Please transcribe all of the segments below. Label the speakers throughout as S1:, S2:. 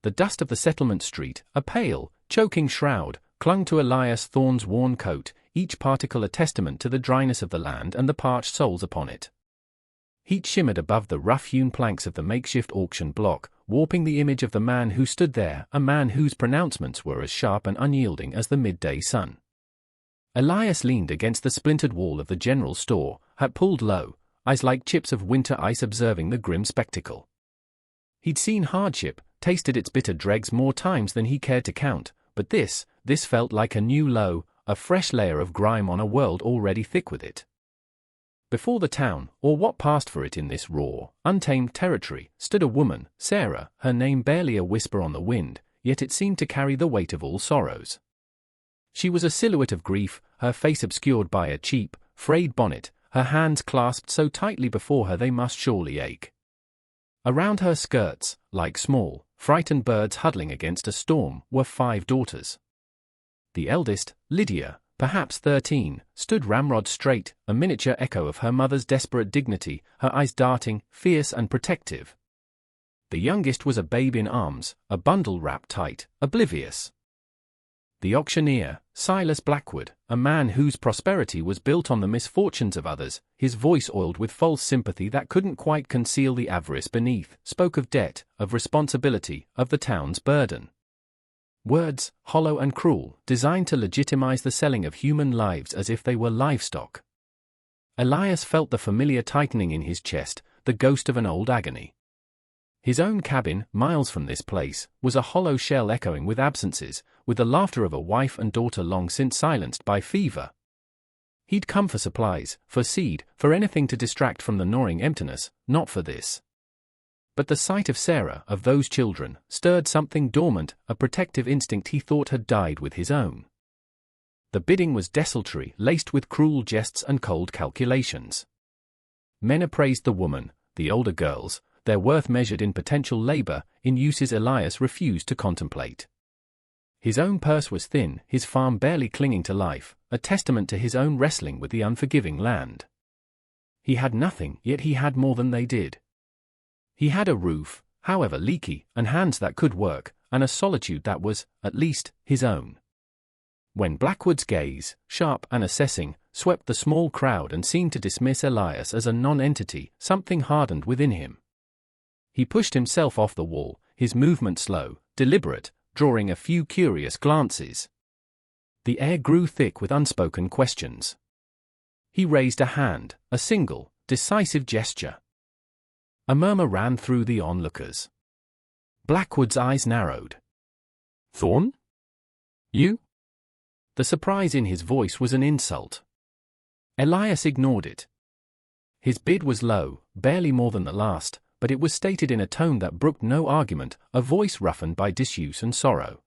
S1: The dust of the settlement street, a pale, choking shroud, clung to Elias Thorne's worn coat, each particle a testament to the dryness of the land and the parched souls upon it. Heat shimmered above the rough-hewn planks of the makeshift auction block, warping the image of the man who stood there, a man whose pronouncements were as sharp and unyielding as the midday sun. Elias leaned against the splintered wall of the general store, hat pulled low, eyes like chips of winter ice observing the grim spectacle. He'd seen hardship, tasted its bitter dregs more times than he cared to count, but this felt like a new low, a fresh layer of grime on a world already thick with it. Before the town, or what passed for it in this raw, untamed territory, stood a woman, Sarah, her name barely a whisper on the wind, yet it seemed to carry the weight of all sorrows. She was a silhouette of grief, her face obscured by a cheap, frayed bonnet, her hands clasped so tightly before her they must surely ache. Around her skirts, like small, frightened birds huddling against a storm, were 5 daughters. The eldest, Lydia, perhaps 13, stood ramrod straight, a miniature echo of her mother's desperate dignity, her eyes darting, fierce and protective. The youngest was a babe in arms, a bundle wrapped tight, oblivious. The auctioneer, Silas Blackwood, a man whose prosperity was built on the misfortunes of others, his voice oiled with false sympathy that couldn't quite conceal the avarice beneath, spoke of debt, of responsibility, of the town's burden. Words, hollow and cruel, designed to legitimize the selling of human lives as if they were livestock. Elias felt the familiar tightening in his chest, the ghost of an old agony. His own cabin, miles from this place, was a hollow shell echoing with absences, with the laughter of a wife and daughter long since silenced by fever. He'd come for supplies, for seed, for anything to distract from the gnawing emptiness, not for this. But the sight of Sarah, of those children, stirred something dormant, a protective instinct he thought had died with his own. The bidding was desultory, laced with cruel jests and cold calculations. Men appraised the woman, the older girls, their worth measured in potential labor, in uses Elias refused to contemplate. His own purse was thin, his farm barely clinging to life, a testament to his own wrestling with the unforgiving land. He had nothing, yet he had more than they did. He had a roof, however leaky, and hands that could work, and a solitude that was, at least, his own. When Blackwood's gaze, sharp and assessing, swept the small crowd and seemed to dismiss Elias as a non-entity, something hardened within him. He pushed himself off the wall, his movement slow, deliberate, drawing a few curious glances. The air grew thick with unspoken questions. He raised a hand, a single, decisive gesture. A murmur ran through the onlookers. Blackwood's eyes narrowed. "Thorne? You?" The surprise in his voice was an insult. Elias ignored it. His bid was low, barely more than the last, but it was stated in a tone that brooked no argument, a voice roughened by disuse and sorrow.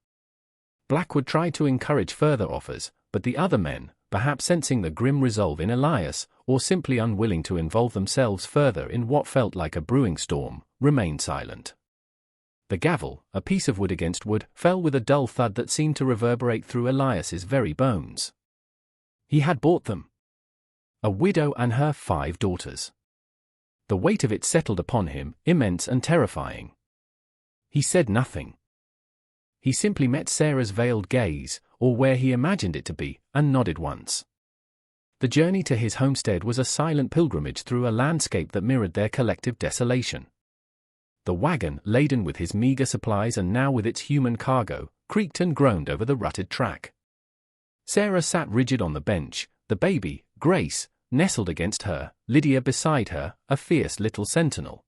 S1: Blackwood tried to encourage further offers, but the other men, perhaps sensing the grim resolve in Elias, or simply unwilling to involve themselves further in what felt like a brewing storm, remained silent. The gavel, a piece of wood against wood, fell with a dull thud that seemed to reverberate through Elias's very bones. He had bought them. A widow and her 5 daughters. The weight of it settled upon him, immense and terrifying. He said nothing. He simply met Sarah's veiled gaze, or where he imagined it to be, and nodded once. The journey to his homestead was a silent pilgrimage through a landscape that mirrored their collective desolation. The wagon, laden with his meager supplies and now with its human cargo, creaked and groaned over the rutted track. Sarah sat rigid on the bench, the baby, Grace, nestled against her, Lydia beside her, a fierce little sentinel.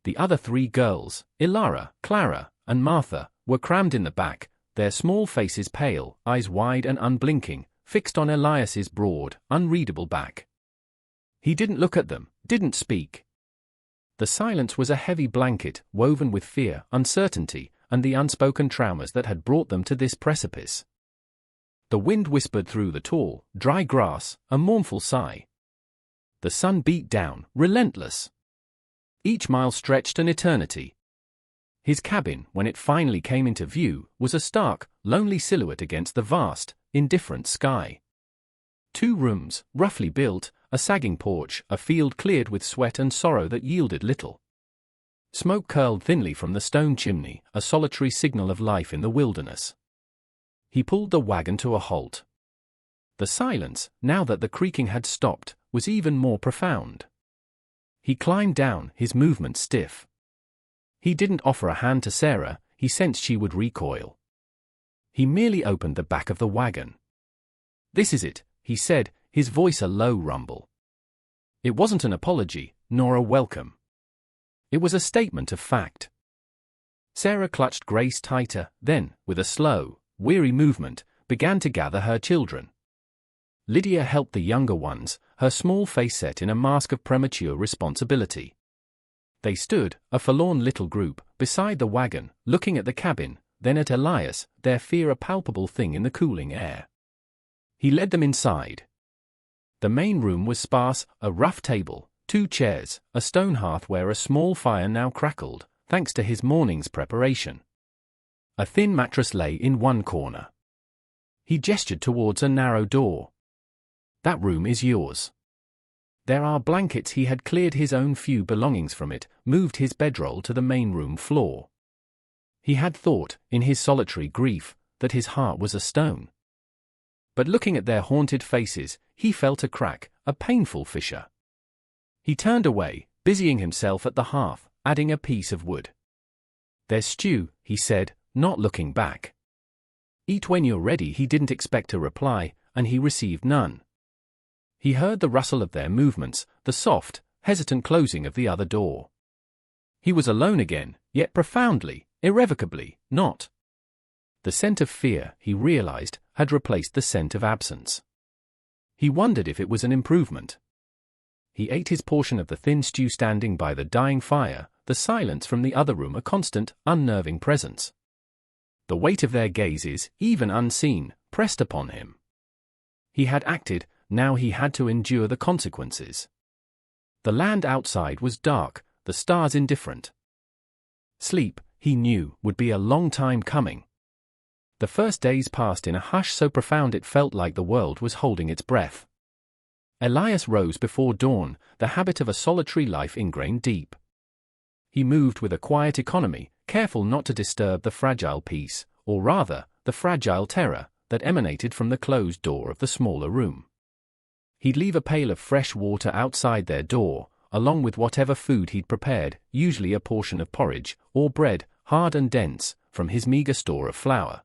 S1: The other 3 girls, Ilara, Clara, and Martha, were crammed in the back, their small faces pale, eyes wide and unblinking, fixed on Elias's broad, unreadable back. He didn't look at them, didn't speak. The silence was a heavy blanket, woven with fear, uncertainty, and the unspoken traumas that had brought them to this precipice. The wind whispered through the tall, dry grass, a mournful sigh. The sun beat down, relentless. Each mile stretched an eternity. His cabin, when it finally came into view, was a stark, lonely silhouette against the vast, indifferent sky. 2 rooms, roughly built, a sagging porch, a field cleared with sweat and sorrow that yielded little. Smoke curled thinly from the stone chimney, a solitary signal of life in the wilderness. He pulled the wagon to a halt. The silence, now that the creaking had stopped, was even more profound. He climbed down, his movements stiff. He didn't offer a hand to Sarah, he sensed she would recoil. He merely opened the back of the wagon. "This is it," he said, his voice a low rumble. It wasn't an apology, nor a welcome. It was a statement of fact. Sarah clutched Grace tighter, then, with a slow, weary movement, began to gather her children. Lydia helped the younger ones, her small face set in a mask of premature responsibility. They stood, a forlorn little group, beside the wagon, looking at the cabin, then at Elias, their fear a palpable thing in the cooling air. He led them inside. The main room was sparse, a rough table, 2 chairs, a stone hearth where a small fire now crackled, thanks to his morning's preparation. A thin mattress lay in one corner. He gestured towards a narrow door. "That room is yours." There are blankets. He had cleared his own few belongings from it, moved his bedroll to the main room floor. He had thought, in his solitary grief, that his heart was a stone. But looking at their haunted faces, he felt a crack, a painful fissure. He turned away, busying himself at the hearth, adding a piece of wood. "There's stew," he said, not looking back. "Eat when you're ready." He didn't expect a reply, and he received none. He heard the rustle of their movements, the soft, hesitant closing of the other door. He was alone again, yet profoundly, irrevocably, not. The scent of fear, he realized, had replaced the scent of absence. He wondered if it was an improvement. He ate his portion of the thin stew standing by the dying fire, the silence from the other room a constant, unnerving presence. The weight of their gazes, even unseen, pressed upon him. He had acted, now he had to endure the consequences. The land outside was dark, the stars indifferent. Sleep, he knew, would be a long time coming. The first days passed in a hush so profound it felt like the world was holding its breath. Elias rose before dawn, the habit of a solitary life ingrained deep. He moved with a quiet economy, careful not to disturb the fragile peace, or rather, the fragile terror, that emanated from the closed door of the smaller room. He'd leave a pail of fresh water outside their door, along with whatever food he'd prepared, usually a portion of porridge, or bread, hard and dense, from his meager store of flour.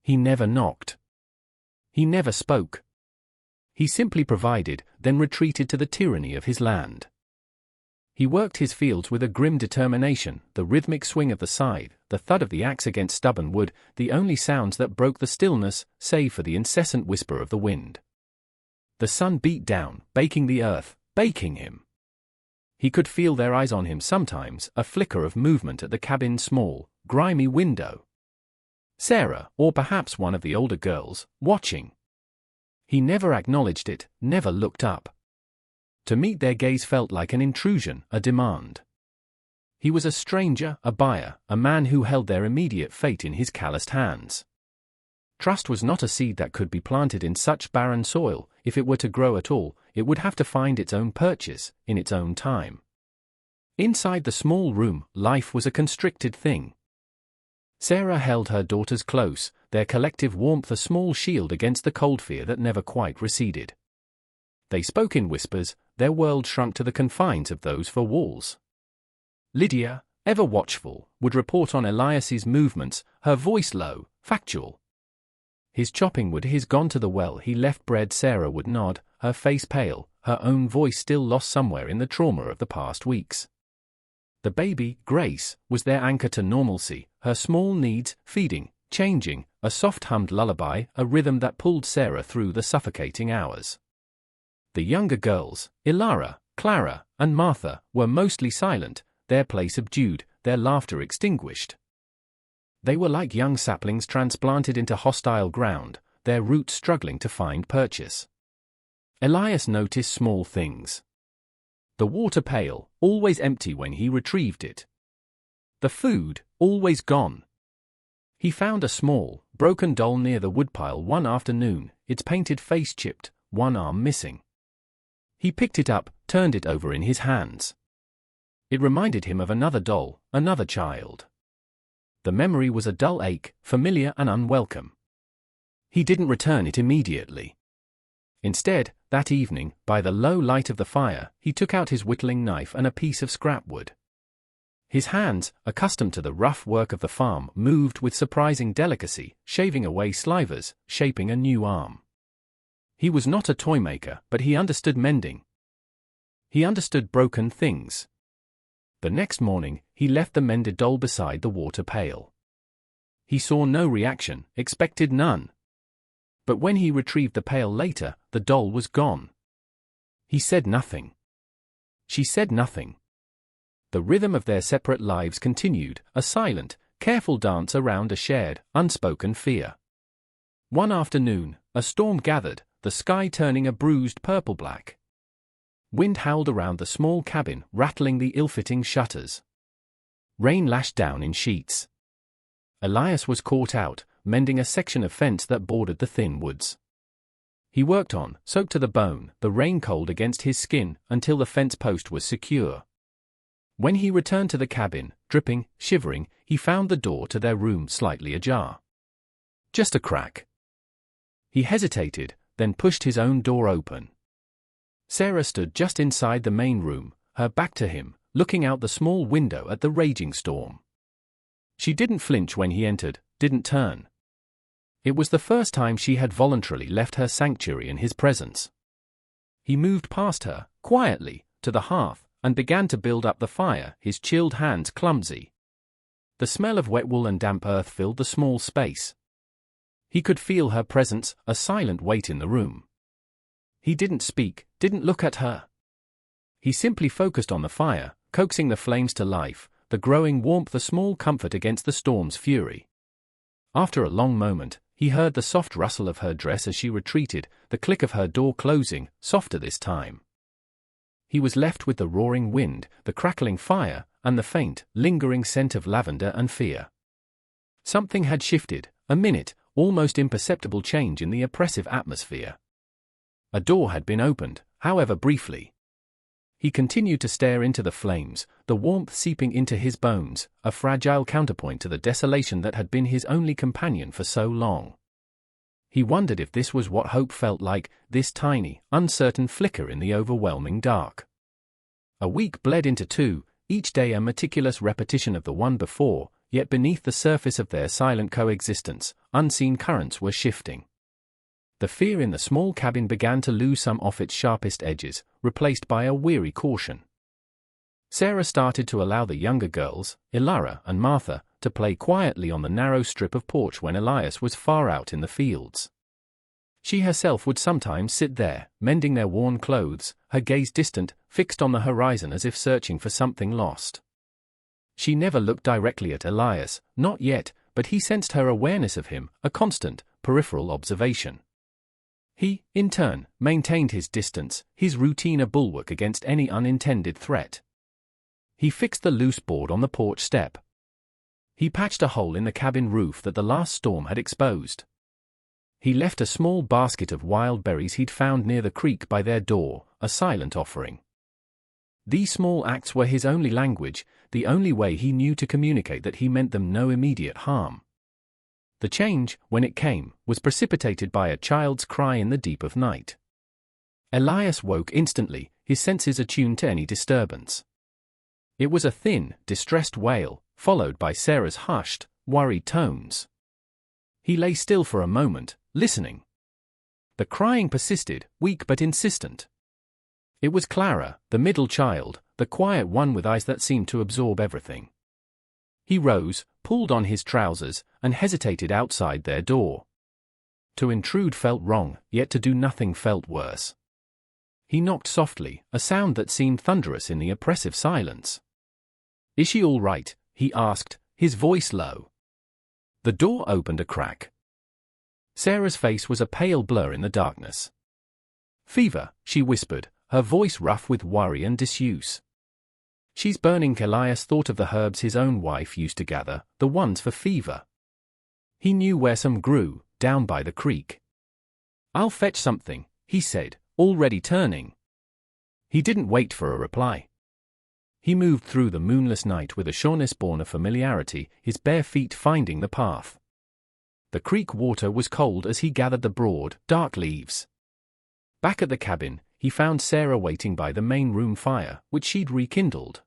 S1: He never knocked. He never spoke. He simply provided, then retreated to the tyranny of his land. He worked his fields with a grim determination, the rhythmic swing of the scythe, the thud of the axe against stubborn wood, the only sounds that broke the stillness, save for the incessant whisper of the wind. The sun beat down, baking the earth, baking him. He could feel their eyes on him sometimes, a flicker of movement at the cabin's small, grimy window. Sarah, or perhaps one of the older girls, watching. He never acknowledged it, never looked up. To meet their gaze felt like an intrusion, a demand. He was a stranger, a buyer, a man who held their immediate fate in his calloused hands. Trust was not a seed that could be planted in such barren soil. If it were to grow at all, it would have to find its own purchase, in its own time. Inside the small room, life was a constricted thing. Sarah held her daughters close, their collective warmth a small shield against the cold fear that never quite receded. They spoke in whispers, their world shrunk to the confines of those four walls. Lydia, ever watchful, would report on Elias's movements, her voice low, factual. His chopping wood, he's gone to the well, he left bread. Sarah would nod, her face pale, her own voice still lost somewhere in the trauma of the past weeks. The baby, Grace, was their anchor to normalcy, her small needs, feeding, changing, a soft-hummed lullaby, a rhythm that pulled Sarah through the suffocating hours. The younger girls, Ilara, Clara, and Martha, were mostly silent, their play subdued, their laughter extinguished. They were like young saplings transplanted into hostile ground, their roots struggling to find purchase. Elias noticed small things. The water pail, always empty when he retrieved it. The food, always gone. He found a small, broken doll near the woodpile one afternoon, its painted face chipped, one arm missing. He picked it up, turned it over in his hands. It reminded him of another doll, another child. The memory was a dull ache, familiar and unwelcome. He didn't return it immediately. Instead, that evening, by the low light of the fire, he took out his whittling knife and a piece of scrap wood. His hands, accustomed to the rough work of the farm, moved with surprising delicacy, shaving away slivers, shaping a new arm. He was not a toy maker, but he understood mending. He understood broken things. The next morning, he left the mended doll beside the water pail. He saw no reaction, expected none. But when he retrieved the pail later, the doll was gone. He said nothing. She said nothing. The rhythm of their separate lives continued, a silent, careful dance around a shared, unspoken fear. One afternoon, a storm gathered, the sky turning a bruised purple-black. Wind howled around the small cabin, rattling the ill-fitting shutters. Rain lashed down in sheets. Elias was caught out, mending a section of fence that bordered the thin woods. He worked on, soaked to the bone, the rain cold against his skin, until the fence post was secure. When he returned to the cabin, dripping, shivering, he found the door to their room slightly ajar. Just a crack. He hesitated, then pushed his own door open. Sarah stood just inside the main room, her back to him, looking out the small window at the raging storm. She didn't flinch when he entered, didn't turn. It was the first time she had voluntarily left her sanctuary in his presence. He moved past her, quietly, to the hearth, and began to build up the fire, his chilled hands clumsy. The smell of wet wool and damp earth filled the small space. He could feel her presence, a silent weight in the room. He didn't speak, didn't look at her. He simply focused on the fire, coaxing the flames to life, the growing warmth a small comfort against the storm's fury. After a long moment, he heard the soft rustle of her dress as she retreated, the click of her door closing, softer this time. He was left with the roaring wind, the crackling fire, and the faint, lingering scent of lavender and fear. Something had shifted, a minute, almost imperceptible change in the oppressive atmosphere. A door had been opened, however briefly. He continued to stare into the flames, the warmth seeping into his bones, a fragile counterpoint to the desolation that had been his only companion for so long. He wondered if this was what hope felt like, this tiny, uncertain flicker in the overwhelming dark. A week bled into two, each day a meticulous repetition of the one before, yet beneath the surface of their silent coexistence, unseen currents were shifting. The fear in the small cabin began to lose some of its sharpest edges, replaced by a weary caution. Sarah started to allow the younger girls, Ilara and Martha, to play quietly on the narrow strip of porch when Elias was far out in the fields. She herself would sometimes sit there, mending their worn clothes, her gaze distant, fixed on the horizon as if searching for something lost. She never looked directly at Elias, not yet, but he sensed her awareness of him, a constant, peripheral observation. He, in turn, maintained his distance, his routine a bulwark against any unintended threat. He fixed the loose board on the porch step. He patched a hole in the cabin roof that the last storm had exposed. He left a small basket of wild berries he'd found near the creek by their door, a silent offering. These small acts were his only language, the only way he knew to communicate that he meant them no immediate harm. The change, when it came, was precipitated by a child's cry in the deep of night. Elias woke instantly, his senses attuned to any disturbance. It was a thin, distressed wail, followed by Sarah's hushed, worried tones. He lay still for a moment, listening. The crying persisted, weak but insistent. It was Clara, the middle child, the quiet one with eyes that seemed to absorb everything. He rose, pulled on his trousers, and hesitated outside their door. To intrude felt wrong, yet to do nothing felt worse. He knocked softly, a sound that seemed thunderous in the oppressive silence. "Is she all right?" he asked, his voice low. The door opened a crack. Sarah's face was a pale blur in the darkness. "Fever," she whispered, her voice rough with worry and disuse. "She's burning." Elias thought of the herbs his own wife used to gather, the ones for fever. He knew where some grew, down by the creek. "I'll fetch something," he said, already turning. He didn't wait for a reply. He moved through the moonless night with a sureness born of familiarity, his bare feet finding the path. The creek water was cold as he gathered the broad, dark leaves. Back at the cabin, he found Sarah waiting by the main room fire, which she'd rekindled.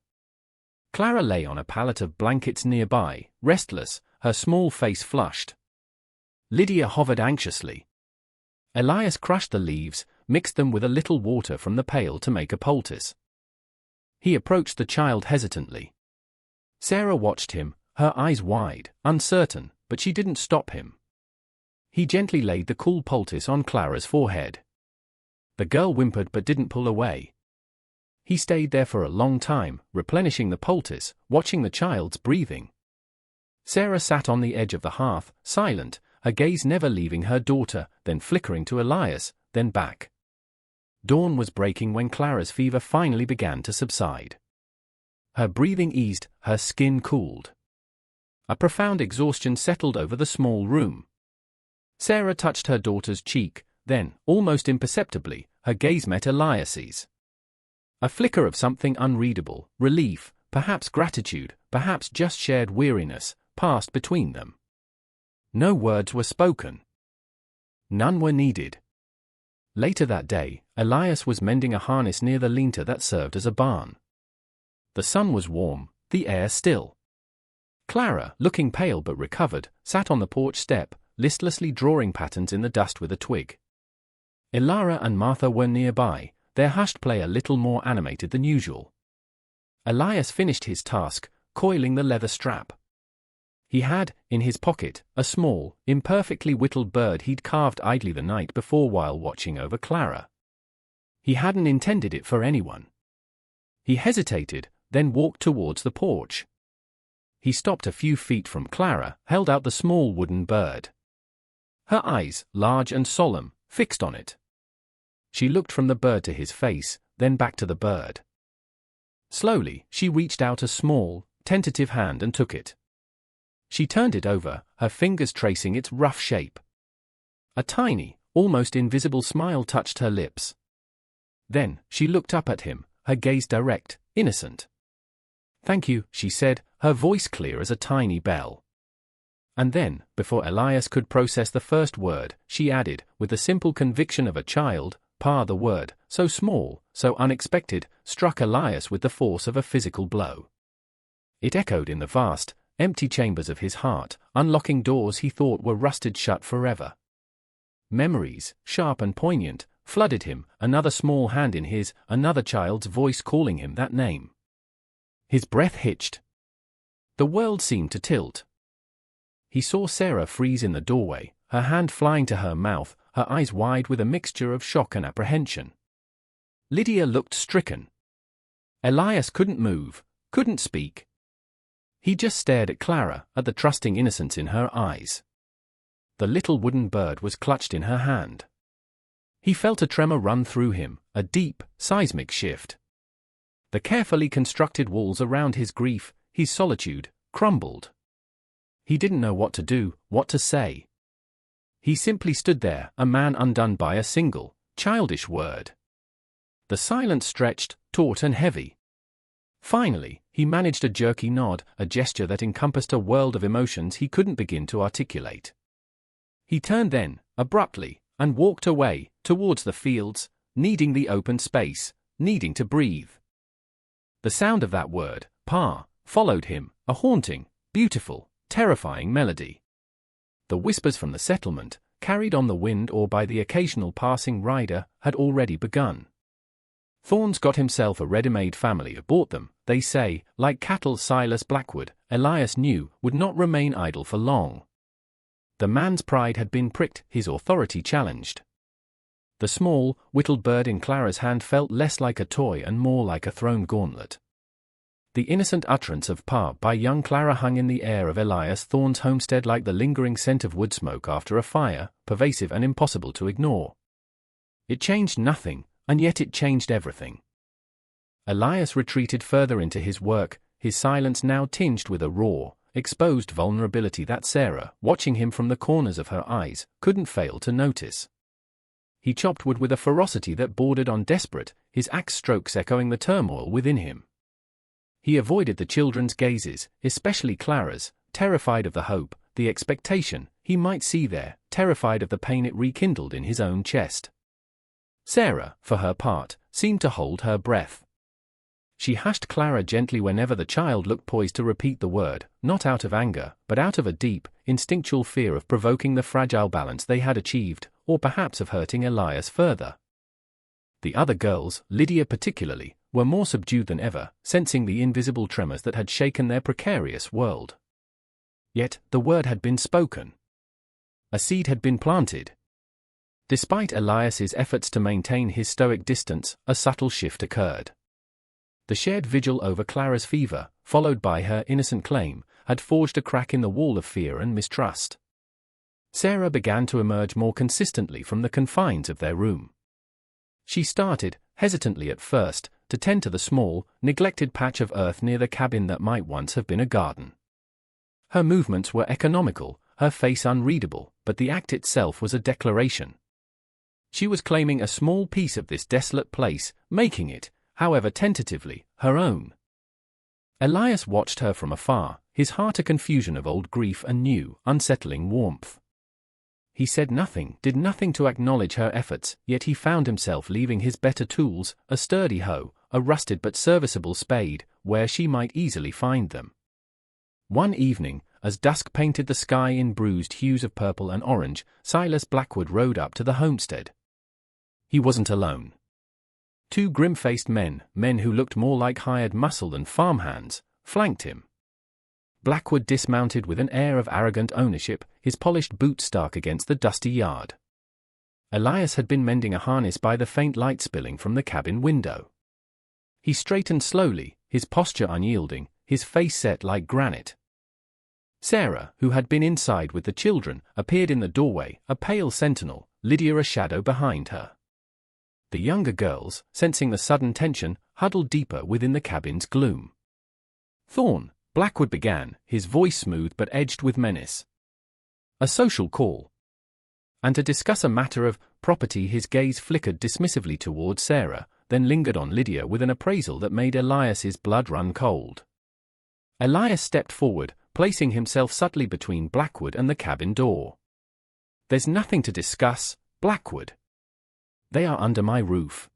S1: Clara lay on a pallet of blankets nearby, restless, her small face flushed. Lydia hovered anxiously. Elias crushed the leaves, mixed them with a little water from the pail to make a poultice. He approached the child hesitantly. Sarah watched him, her eyes wide, uncertain, but she didn't stop him. He gently laid the cool poultice on Clara's forehead. The girl whimpered but didn't pull away. He stayed there for a long time, replenishing the poultice, watching the child's breathing. Sarah sat on the edge of the hearth, silent, her gaze never leaving her daughter, then flickering to Elias, then back. Dawn was breaking when Clara's fever finally began to subside. Her breathing eased, her skin cooled. A profound exhaustion settled over the small room. Sarah touched her daughter's cheek, then, almost imperceptibly, her gaze met Elias's. A flicker of something unreadable, relief, perhaps gratitude, perhaps just shared weariness, passed between them. No words were spoken. None were needed. Later that day, Elias was mending a harness near the lean-to that served as a barn. The sun was warm, the air still. Clara, looking pale but recovered, sat on the porch step, listlessly drawing patterns in the dust with a twig. Ilara and Martha were nearby, their hushed play a little more animated than usual. Elias finished his task, coiling the leather strap. He had, in his pocket, a small, imperfectly whittled bird he'd carved idly the night before while watching over Clara. He hadn't intended it for anyone. He hesitated, then walked towards the porch. He stopped a few feet from Clara, held out the small wooden bird. Her eyes, large and solemn, fixed on it. She looked from the bird to his face, then back to the bird. Slowly, she reached out a small, tentative hand and took it. She turned it over, her fingers tracing its rough shape. A tiny, almost invisible smile touched her lips. Then, she looked up at him, her gaze direct, innocent. "Thank you," she said, her voice clear as a tiny bell. And then, before Elias could process the first word, she added, with the simple conviction of a child, "Pa." The word, so small, so unexpected, struck Elias with the force of a physical blow. It echoed in the vast, empty chambers of his heart, unlocking doors he thought were rusted shut forever. Memories, sharp and poignant, flooded him, another small hand in his, another child's voice calling him that name. His breath hitched. The world seemed to tilt. He saw Sarah freeze in the doorway, her hand flying to her mouth, her eyes wide with a mixture of shock and apprehension. Lydia looked stricken. Elias couldn't move, couldn't speak. He just stared at Clara, at the trusting innocence in her eyes. The little wooden bird was clutched in her hand. He felt a tremor run through him, a deep, seismic shift. The carefully constructed walls around his grief, his solitude, crumbled. He didn't know what to do, what to say. He simply stood there, a man undone by a single, childish word. The silence stretched, taut and heavy. Finally, he managed a jerky nod, a gesture that encompassed a world of emotions he couldn't begin to articulate. He turned then, abruptly, and walked away, towards the fields, needing the open space, needing to breathe. The sound of that word, "Pa," followed him, a haunting, beautiful, terrifying melody. The whispers from the settlement, carried on the wind or by the occasional passing rider, had already begun. Thorne's got himself a ready-made family aboard them, they say, like cattle. Silas Blackwood, Elias knew, would not remain idle for long. The man's pride had been pricked, his authority challenged. The small, whittled bird in Clara's hand felt less like a toy and more like a thrown gauntlet. The innocent utterance of "Pa" by young Clara hung in the air of Elias Thorne's homestead like the lingering scent of wood smoke after a fire, pervasive and impossible to ignore. It changed nothing, and yet it changed everything. Elias retreated further into his work, his silence now tinged with a raw, exposed vulnerability that Sarah, watching him from the corners of her eyes, couldn't fail to notice. He chopped wood with a ferocity that bordered on desperate, his axe strokes echoing the turmoil within him. He avoided the children's gazes, especially Clara's, terrified of the hope, the expectation, he might see there, terrified of the pain it rekindled in his own chest. Sarah, for her part, seemed to hold her breath. She hushed Clara gently whenever the child looked poised to repeat the word, not out of anger, but out of a deep, instinctual fear of provoking the fragile balance they had achieved, or perhaps of hurting Elias further. The other girls, Lydia particularly, were more subdued than ever, sensing the invisible tremors that had shaken their precarious world. Yet, the word had been spoken. A seed had been planted. Despite Elias's efforts to maintain his stoic distance, a subtle shift occurred. The shared vigil over Clara's fever, followed by her innocent claim, had forged a crack in the wall of fear and mistrust. Sarah began to emerge more consistently from the confines of their room. She started, hesitantly at first, to tend to the small, neglected patch of earth near the cabin that might once have been a garden. Her movements were economical, her face unreadable, but the act itself was a declaration. She was claiming a small piece of this desolate place, making it, however tentatively, her own. Elias watched her from afar, his heart a confusion of old grief and new, unsettling warmth. He said nothing, did nothing to acknowledge her efforts, yet he found himself leaving his better tools, a sturdy hoe, a rusted but serviceable spade, where she might easily find them. One evening, as dusk painted the sky in bruised hues of purple and orange, Silas Blackwood rode up to the homestead. He wasn't alone. Two grim-faced men who looked more like hired muscle than farmhands, flanked him. Blackwood dismounted with an air of arrogant ownership, his polished boots stark against the dusty yard. Elias had been mending a harness by the faint light spilling from the cabin window. He straightened slowly, his posture unyielding, his face set like granite. Sarah, who had been inside with the children, appeared in the doorway, a pale sentinel, Lydia a shadow behind her. The younger girls, sensing the sudden tension, huddled deeper within the cabin's gloom. "Thorn," Blackwood began, his voice smooth but edged with menace. "A social call." And to discuss a matter of property, his gaze flickered dismissively toward Sarah, then lingered on Lydia with an appraisal that made Elias's blood run cold. Elias stepped forward, placing himself subtly between Blackwood and the cabin door. "There's nothing to discuss, Blackwood. They are under my roof.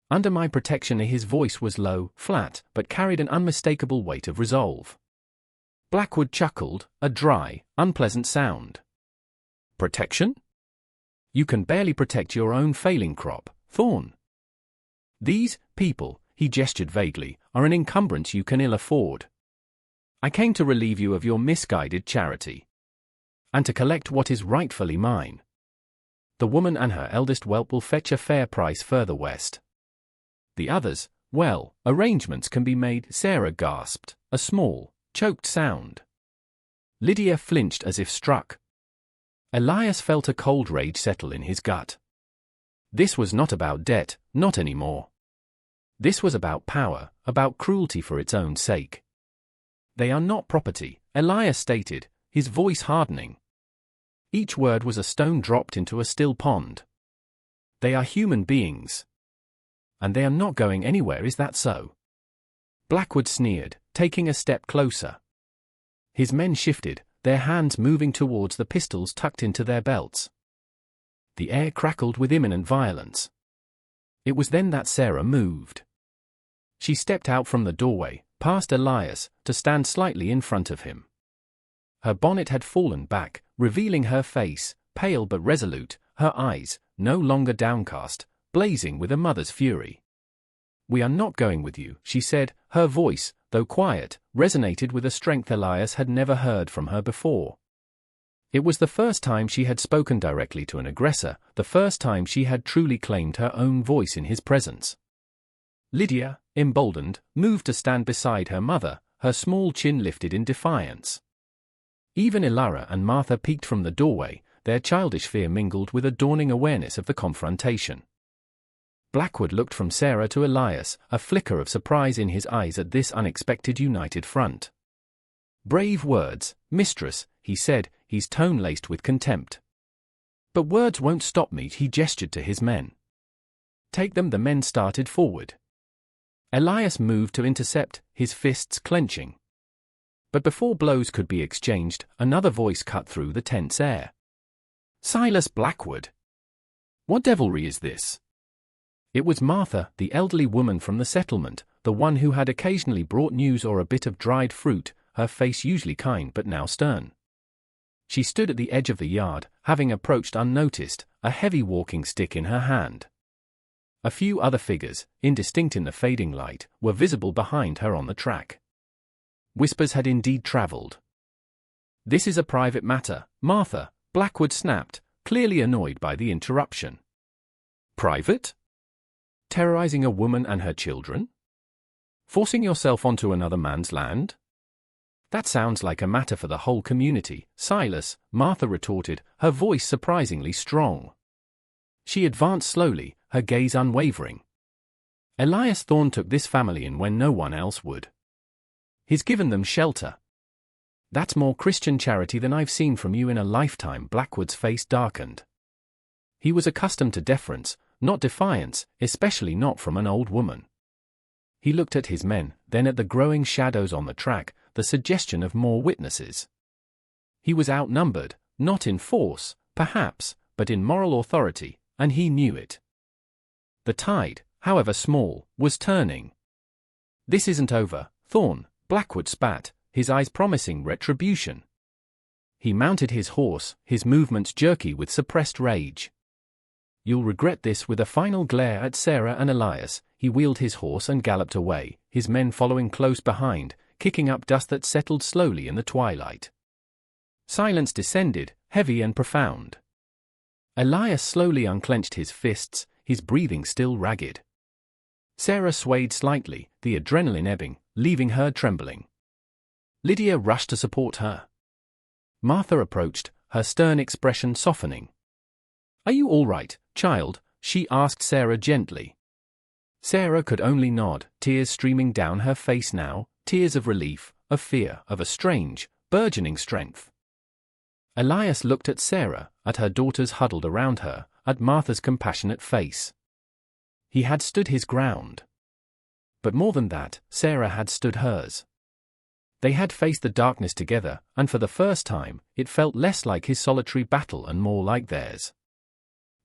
S1: Under my protection." His voice was low, flat, but carried an unmistakable weight of resolve. Blackwood chuckled, a dry, unpleasant sound. "Protection? You can barely protect your own failing crop, Thorn. These people," he gestured vaguely, "are an encumbrance you can ill afford. I came to relieve you of your misguided charity. And to collect what is rightfully mine. The woman and her eldest whelp will fetch a fair price further west. The others, well, arrangements can be made." Sarah gasped, a small, choked sound. Lydia flinched as if struck. Elias felt a cold rage settle in his gut. This was not about debt, not anymore. This was about power, about cruelty for its own sake. "They are not property," Elias stated, his voice hardening. Each word was a stone dropped into a still pond. "They are human beings. And they are not going anywhere, is that so?" Blackwood sneered, taking a step closer. His men shifted, their hands moving towards the pistols tucked into their belts. The air crackled with imminent violence. It was then that Sarah moved. She stepped out from the doorway, past Elias, to stand slightly in front of him. Her bonnet had fallen back, revealing her face, pale but resolute, her eyes, no longer downcast, blazing with a mother's fury. "We are not going with you," she said, her voice, though quiet, resonated with a strength Elias had never heard from her before. It was the first time she had spoken directly to an aggressor, the first time she had truly claimed her own voice in his presence. Lydia, emboldened, moved to stand beside her mother, her small chin lifted in defiance. Even Ilara and Martha peeked from the doorway, their childish fear mingled with a dawning awareness of the confrontation. Blackwood looked from Sarah to Elias, a flicker of surprise in his eyes at this unexpected united front. "Brave words, mistress," he said, his tone laced with contempt. "But words won't stop me," he gestured to his men. "Take them." The men started forward. Elias moved to intercept, his fists clenching. But before blows could be exchanged, another voice cut through the tense air. "Silas Blackwood! What devilry is this?" It was Martha, the elderly woman from the settlement, the one who had occasionally brought news or a bit of dried fruit, her face usually kind but now stern. She stood at the edge of the yard, having approached unnoticed, a heavy walking stick in her hand. A few other figures, indistinct in the fading light, were visible behind her on the track. Whispers had indeed travelled. "This is a private matter," Martha, Blackwood snapped, clearly annoyed by the interruption. "Private? Terrorizing a woman and her children? Forcing yourself onto another man's land? That sounds like a matter for the whole community, Silas," Martha retorted, her voice surprisingly strong. She advanced slowly, her gaze unwavering. "Elias Thorne took this family in when no one else would. He's given them shelter. That's more Christian charity than I've seen from you in a lifetime." Blackwood's face darkened. He was accustomed to deference, not defiance, especially not from an old woman. He looked at his men, then at the growing shadows on the track, the suggestion of more witnesses. He was outnumbered, not in force, perhaps, but in moral authority, and he knew it. The tide, however small, was turning. "This isn't over, Thorne," Blackwood spat, his eyes promising retribution. He mounted his horse, his movements jerky with suppressed rage. "You'll regret this." With a final glare at Sarah and Elias, he wheeled his horse and galloped away, his men following close behind, kicking up dust that settled slowly in the twilight. Silence descended, heavy and profound. Elias slowly unclenched his fists, his breathing still ragged. Sarah swayed slightly, the adrenaline ebbing, leaving her trembling. Lydia rushed to support her. Martha approached, her stern expression softening. "Are you all right, child?" she asked Sarah gently. Sarah could only nod, tears streaming down her face now, tears of relief, of fear, of a strange, burgeoning strength. Elias looked at Sarah, at her daughters huddled around her, at Martha's compassionate face. He had stood his ground. But more than that, Sarah had stood hers. They had faced the darkness together, and for the first time, it felt less like his solitary battle and more like theirs.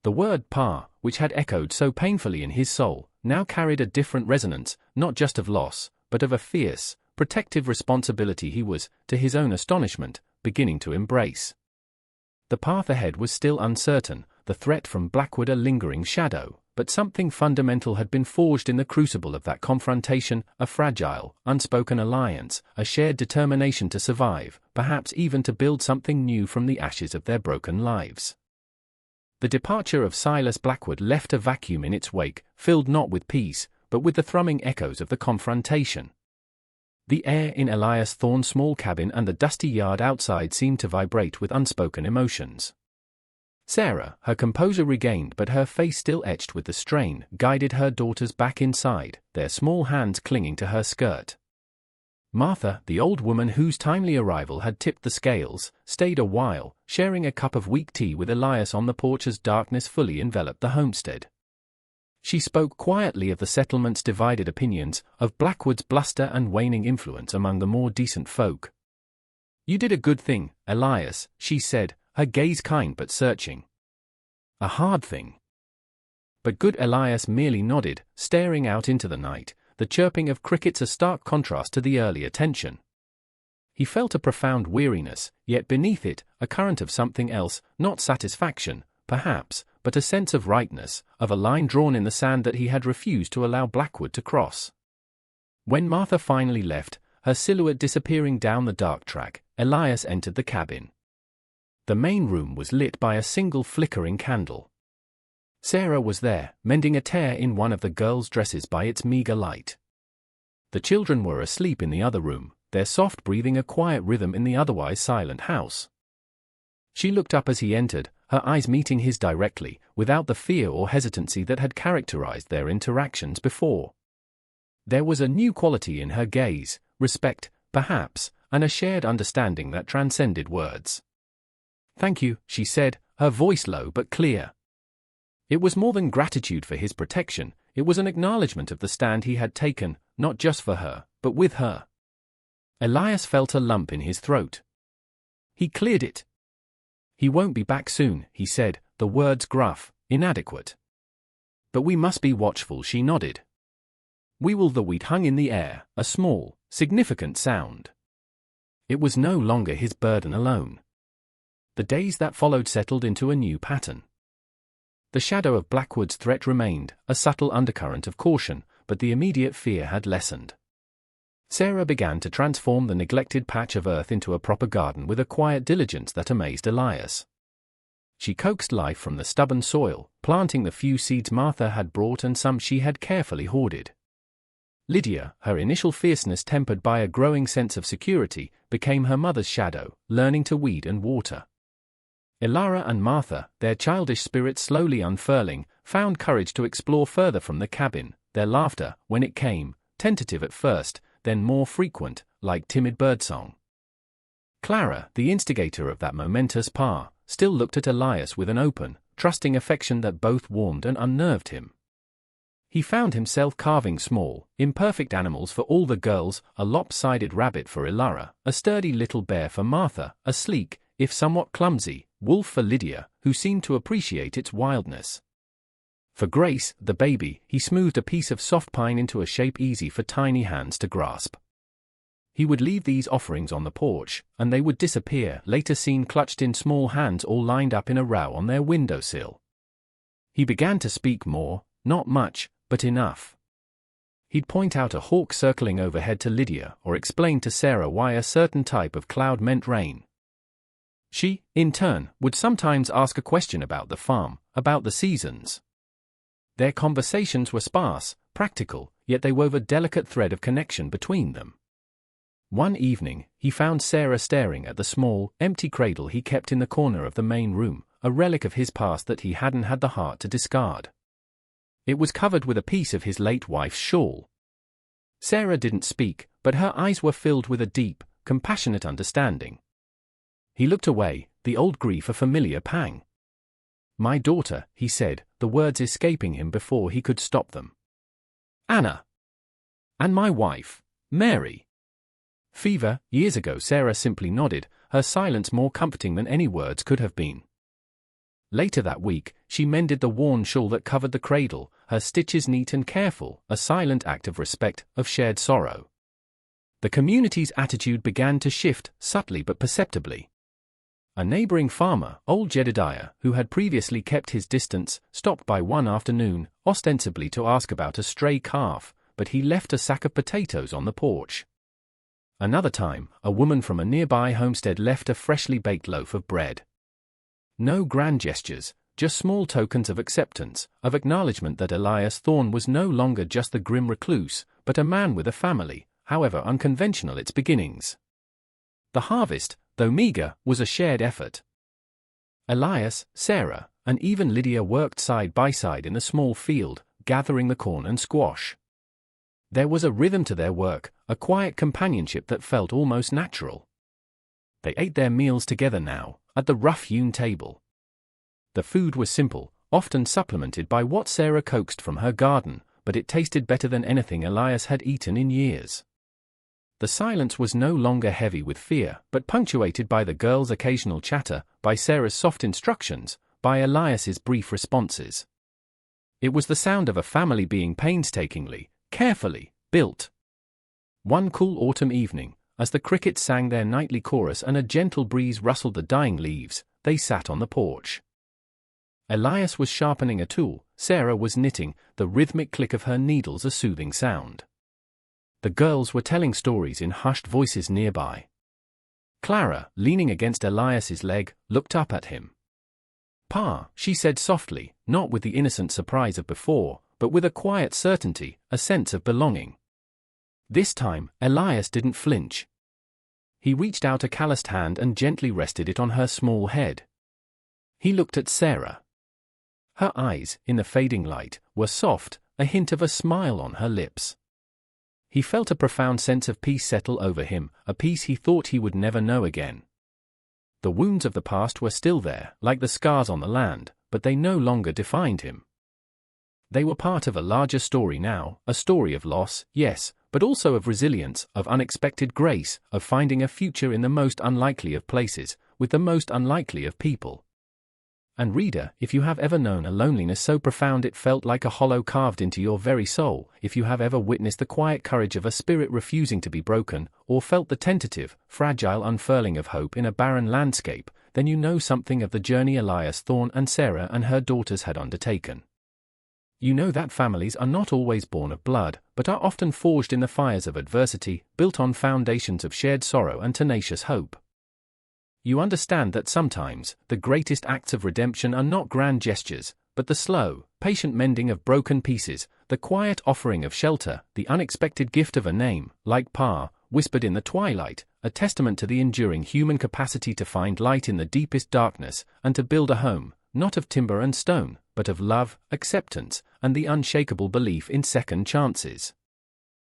S1: The word "pa," which had echoed so painfully in his soul, now carried a different resonance, not just of loss, but of a fierce, protective responsibility he was, to his own astonishment, beginning to embrace. The path ahead was still uncertain, the threat from Blackwood a lingering shadow, but something fundamental had been forged in the crucible of that confrontation, a fragile, unspoken alliance, a shared determination to survive, perhaps even to build something new from the ashes of their broken lives. The departure of Silas Blackwood left a vacuum in its wake, filled not with peace, but with the thrumming echoes of the confrontation. The air in Elias Thorne's small cabin and the dusty yard outside seemed to vibrate with unspoken emotions. Sarah, her composure regained but her face still etched with the strain, guided her daughters back inside, their small hands clinging to her skirt. Martha, the old woman whose timely arrival had tipped the scales, stayed a while, sharing a cup of weak tea with Elias on the porch as darkness fully enveloped the homestead. She spoke quietly of the settlement's divided opinions, of Blackwood's bluster and waning influence among the more decent folk. "You did a good thing, Elias," she said, her gaze kind but searching. "A hard thing." But good Elias merely nodded, staring out into the night, the chirping of crickets a stark contrast to the earlier tension. He felt a profound weariness, yet beneath it, a current of something else, not satisfaction, perhaps, but a sense of rightness, of a line drawn in the sand that he had refused to allow Blackwood to cross. When Martha finally left, her silhouette disappearing down the dark track, Elias entered the cabin. The main room was lit by a single flickering candle. Sarah was there, mending a tear in one of the girls' dresses by its meager light. The children were asleep in the other room, their soft breathing a quiet rhythm in the otherwise silent house. She looked up as he entered, her eyes meeting his directly, without the fear or hesitancy that had characterized their interactions before. There was a new quality in her gaze, respect, perhaps, and a shared understanding that transcended words. "Thank you," she said, her voice low but clear. It was more than gratitude for his protection, it was an acknowledgement of the stand he had taken, not just for her, but with her. Elias felt a lump in his throat. He cleared it. "He won't be back soon," he said, the words gruff, inadequate. "But we must be watchful," she nodded. "We will." The wheat hung in the air, a small, significant sound. It was no longer his burden alone. The days that followed settled into a new pattern. The shadow of Blackwood's threat remained, a subtle undercurrent of caution, but the immediate fear had lessened. Sarah began to transform the neglected patch of earth into a proper garden with a quiet diligence that amazed Elias. She coaxed life from the stubborn soil, planting the few seeds Martha had brought and some she had carefully hoarded. Lydia, her initial fierceness tempered by a growing sense of security, became her mother's shadow, learning to weed and water. Ilara and Martha, their childish spirits slowly unfurling, found courage to explore further from the cabin, their laughter, when it came, tentative at first, then more frequent, like timid birdsong. Clara, the instigator of that momentous pas, still looked at Elias with an open, trusting affection that both warmed and unnerved him. He found himself carving small, imperfect animals for all the girls, a lopsided rabbit for Ilara, a sturdy little bear for Martha, a sleek, if somewhat clumsy, wolf for Lydia, who seemed to appreciate its wildness. For Grace, the baby, he smoothed a piece of soft pine into a shape easy for tiny hands to grasp. He would leave these offerings on the porch, and they would disappear, later seen clutched in small hands all lined up in a row on their windowsill. He began to speak more, not much, but enough. He'd point out a hawk circling overhead to Lydia or explain to Sarah why a certain type of cloud meant rain. She, in turn, would sometimes ask a question about the farm, about the seasons. Their conversations were sparse, practical, yet they wove a delicate thread of connection between them. One evening, he found Sarah staring at the small, empty cradle he kept in the corner of the main room, a relic of his past that he hadn't had the heart to discard. It was covered with a piece of his late wife's shawl. Sarah didn't speak, but her eyes were filled with a deep, compassionate understanding. He looked away, the old grief a familiar pang. "My daughter," he said, the words escaping him before he could stop them. "Anna. And my wife, Mary." Fever, years ago. Sarah simply nodded, her silence more comforting than any words could have been. Later that week, she mended the worn shawl that covered the cradle, her stitches neat and careful, a silent act of respect, of shared sorrow. The community's attitude began to shift, subtly but perceptibly. A neighboring farmer, old Jedediah, who had previously kept his distance, stopped by one afternoon, ostensibly to ask about a stray calf, but he left a sack of potatoes on the porch. Another time, a woman from a nearby homestead left a freshly baked loaf of bread. No grand gestures, just small tokens of acceptance, of acknowledgement that Elias Thorne was no longer just the grim recluse, but a man with a family, however unconventional its beginnings. The harvest, though meager, was a shared effort. Elias, Sarah, and even Lydia worked side by side in the small field, gathering the corn and squash. There was a rhythm to their work, a quiet companionship that felt almost natural. They ate their meals together now, at the rough-hewn table. The food was simple, often supplemented by what Sarah coaxed from her garden, but it tasted better than anything Elias had eaten in years. The silence was no longer heavy with fear, but punctuated by the girls' occasional chatter, by Sarah's soft instructions, by Elias's brief responses. It was the sound of a family being painstakingly, carefully, built. One cool autumn evening, as the crickets sang their nightly chorus and a gentle breeze rustled the dying leaves, they sat on the porch. Elias was sharpening a tool, Sarah was knitting, the rhythmic click of her needles a soothing sound. The girls were telling stories in hushed voices nearby. Clara, leaning against Elias's leg, looked up at him. "Pa," she said softly, not with the innocent surprise of before, but with a quiet certainty, a sense of belonging. This time, Elias didn't flinch. He reached out a calloused hand and gently rested it on her small head. He looked at Sarah. Her eyes, in the fading light, were soft, a hint of a smile on her lips. He felt a profound sense of peace settle over him, a peace he thought he would never know again. The wounds of the past were still there, like the scars on the land, but they no longer defined him. They were part of a larger story now, a story of loss, yes, but also of resilience, of unexpected grace, of finding a future in the most unlikely of places, with the most unlikely of people. And reader, if you have ever known a loneliness so profound it felt like a hollow carved into your very soul, if you have ever witnessed the quiet courage of a spirit refusing to be broken, or felt the tentative, fragile unfurling of hope in a barren landscape, then you know something of the journey Elias Thorne and Sarah and her daughters had undertaken. You know that families are not always born of blood, but are often forged in the fires of adversity, built on foundations of shared sorrow and tenacious hope. You understand that sometimes, the greatest acts of redemption are not grand gestures, but the slow, patient mending of broken pieces, the quiet offering of shelter, the unexpected gift of a name, like Pa, whispered in the twilight, a testament to the enduring human capacity to find light in the deepest darkness, and to build a home, not of timber and stone, but of love, acceptance, and the unshakable belief in second chances.